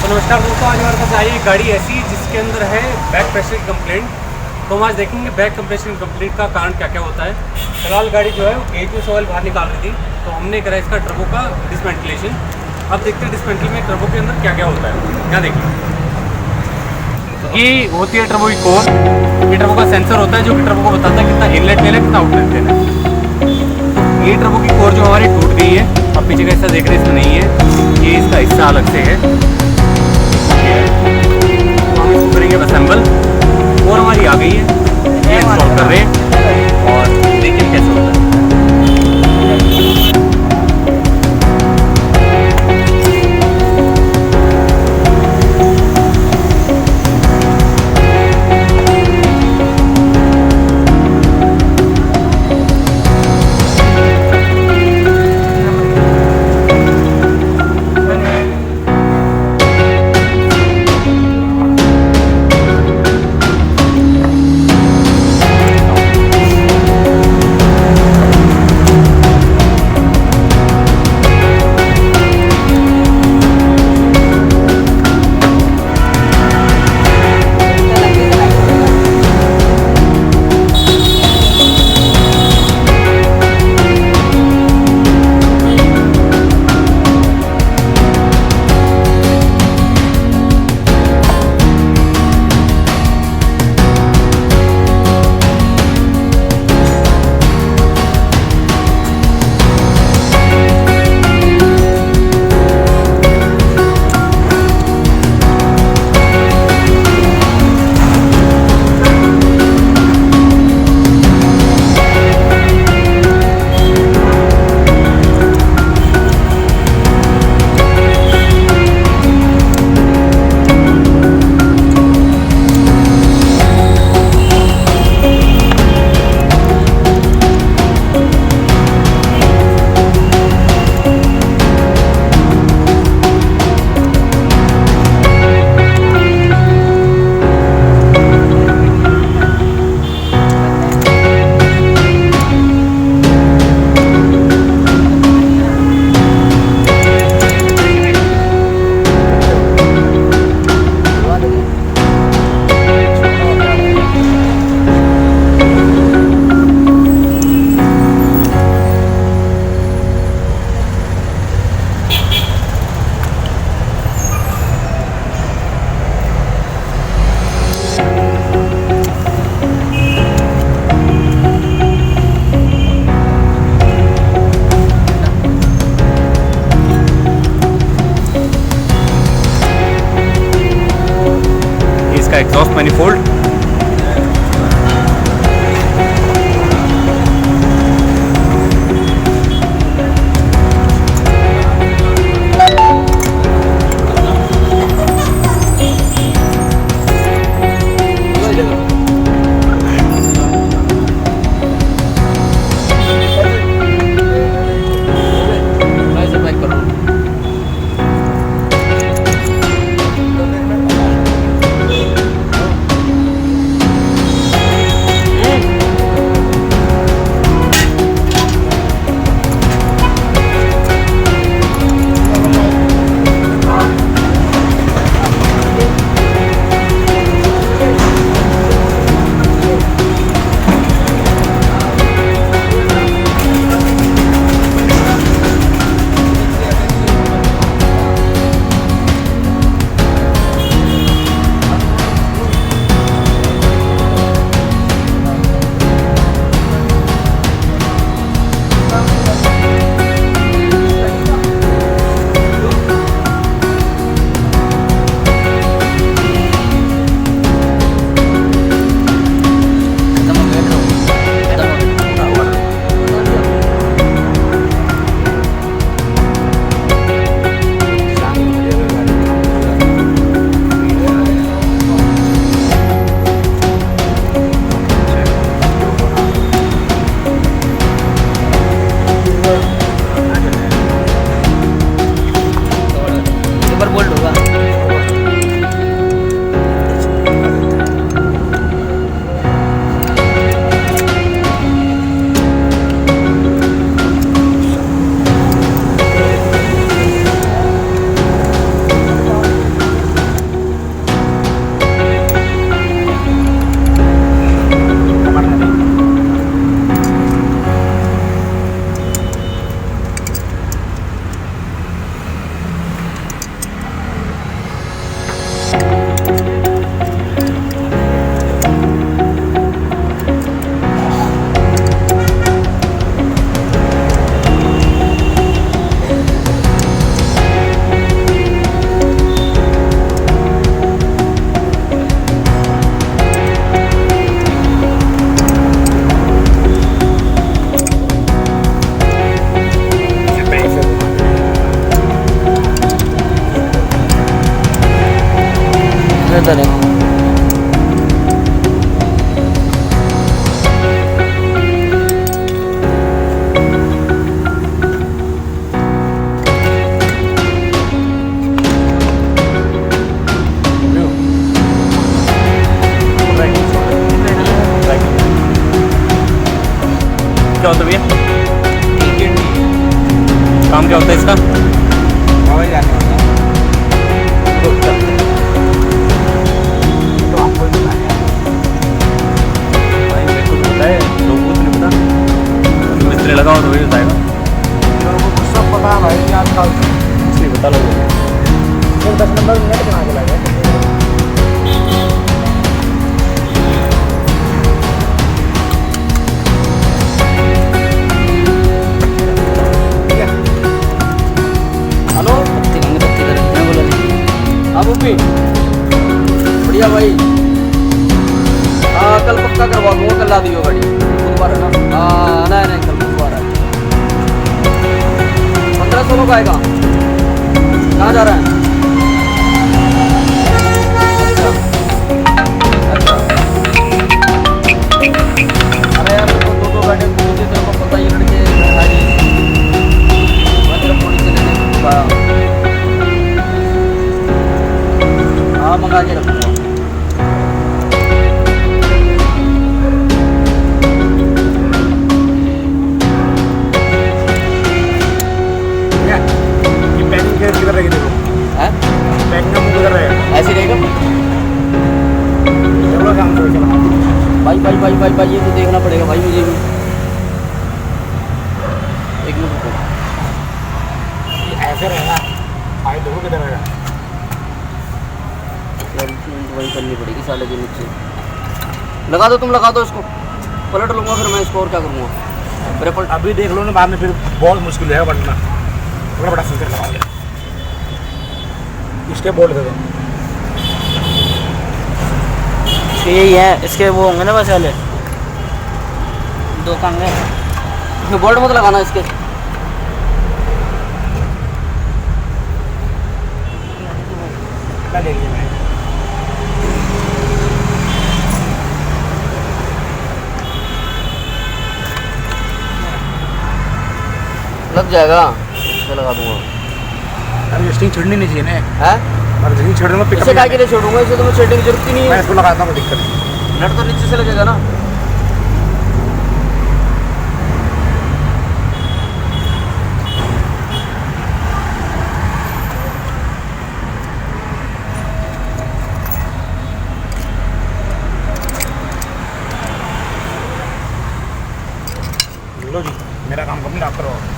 नमस्कार दोस्तों, आज हमारे पास आई एक गाड़ी ऐसी जिसके अंदर है बैक प्रेशर की कंप्लेंट। तो हम आज देखेंगे बैक कंप्रेशन कंप्लेंट का कारण क्या क्या होता है। फिलहाल गाड़ी जो है वो गेज में से ऑयल बाहर निकाल रही थी, तो हमने करा इसका टर्बो का डिसमेंटलेशन। अब देखते हैं डिसमेंटल में टर्बो के अंदर क्या क्या होता है। क्या देखिए, ये होती है टर्बो की कोर। ये टर्बो का सेंसर होता है जो कि टर्बो को बताता है कितना इनलेट लेना है, कितना आउटलेट लेना है। ये टर्बो की कोर जो हमारी टूट गई है, अब पीछे का हिस्सा देख रहे हैं इसमें नहीं है, ये इसका हिस्सा अलग से है। तो हम इसको करेंगे असेंबल। और हमारी आ गई है, ये इंस्टॉल कर रहे हैं और देखिए कैसे होता है। एग्जॉस्ट मैनिफोल्ड, इधर है। क्या होता है भैया? काम क्या होता है इसका? हवाई जाने वाला है। तो आपको ही बताया। भाई मेरे को तो पता है, लोगों को तो नहीं पता। मिस्त्री लगा और वही बताएगा। लोगों को सब पता है भाई आजकल। कुछ नहीं पता लोगों को। सिर्फ 10 नंबर मिनट बना के लगे। हेलो पत्ती कर मैं बोला नहीं। हाँ बुप्पी बढ़िया भाई। हाँ कल पक्का करवा दूँगा, कल ला दियो गाड़ी। बुधवार है ना? हाँ नहीं नहीं कल बुधवार है। 1500 का आएगा। कहाँ जा रहा है? अच्छा अरे यार दो गाड़ियाँ मुझे तेरे को पता ही लड़के मैं तेरा फोन से लेने हाँ मंगा के रखूँगा। ये पैकिंग किधर रहेगी देखो। है पैकिंग का मुंह किधर रहेगा? ऐसे रहेगा जबड़ा काम करो चला। भाई ये तो देखना पड़ेगा भाई मुझे भी। एक मिनट रुको। ये ऐसे रहेगा। भाई देखो किधर रहेगा। प्लेसमेंट वही करनी पड़ेगी साले के नीचे। लगा दो तुम, लगा दो इसको। पलट लूँगा फिर मैं इसको और क्या करूँगा। मेरे पलट अभी देख लो ना, बाद में फिर बहुत मुश्किल है बनना। बड़ा बड़ा फिल्टर लगा लिया। इसके बोल दे दो। यही है इसके वो होंगे ना बस वाले दो कंगे। बोल्ट मत लगाना इसके। ले लिया मैंने। लग जाएगा, इसे लगा दूंगा। अरे स्टिंग छिड़नी नहीं चाहिए ना। है और स्टिंग छिड़ने में इसे काय के लिए छोड़ूंगा, इसे तो मैं छेड़ने की जरूरत ही नहीं मैं है। इसको लगाता हूँ, कोई दिक्कत नहीं। नट तो नीचे से लगेगा ना। लो जी, मेरा काम कंप्लीट आप करो।